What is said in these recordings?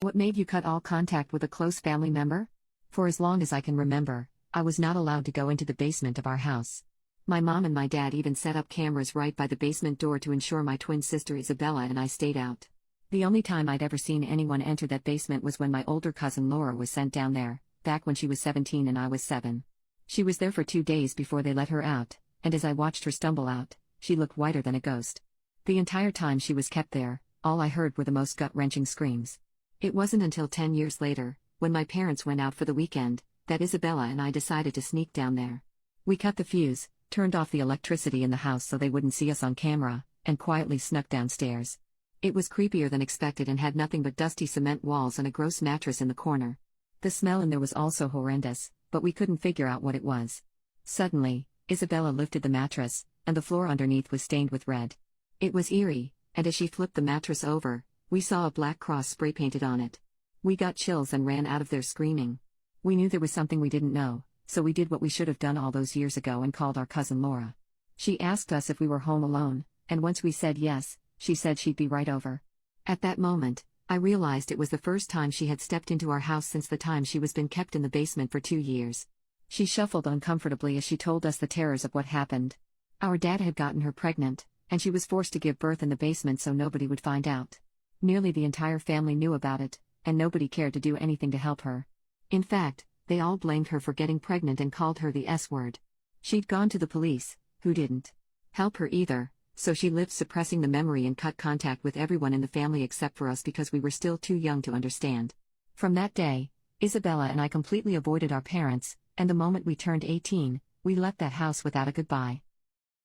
What made you cut all contact with a close family member? For as long as I can remember, I was not allowed to go into the basement of our house. My mom and my dad even set up cameras right by the basement door to ensure my twin sister Isabella and I stayed out. The only time I'd ever seen anyone enter that basement was when my older cousin Laura was sent down there, back when she was 17 and I was 7. She was there for 2 days before they let her out, and as I watched her stumble out, she looked whiter than a ghost. The entire time she was kept there, all I heard were the most gut-wrenching screams. It wasn't until 10 years later, when my parents went out for the weekend, that Isabella and I decided to sneak down there. We cut the fuse, turned off the electricity in the house so they wouldn't see us on camera, and quietly snuck downstairs. It was creepier than expected and had nothing but dusty cement walls and a gross mattress in the corner. The smell in there was also horrendous, but we couldn't figure out what it was. Suddenly, Isabella lifted the mattress, and the floor underneath was stained with red. It was eerie, and as she flipped the mattress over, we saw a black cross spray-painted on it. We got chills and ran out of there screaming. We knew there was something we didn't know, so we did what we should have done all those years ago and called our cousin Laura. She asked us if we were home alone, and once we said yes, she said she'd be right over. At that moment, I realized it was the first time she had stepped into our house since the time she was been kept in the basement for 2 years. She shuffled uncomfortably as she told us the terrors of what happened. Our dad had gotten her pregnant, and she was forced to give birth in the basement so nobody would find out. Nearly the entire family knew about it, and nobody cared to do anything to help her. In fact, they all blamed her for getting pregnant and called her the S-word. She'd gone to the police, who didn't help her either, so she lived suppressing the memory and cut contact with everyone in the family except for us because we were still too young to understand. From that day, Isabella and I completely avoided our parents, and the moment we turned 18, we left that house without a goodbye.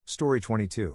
Story 22.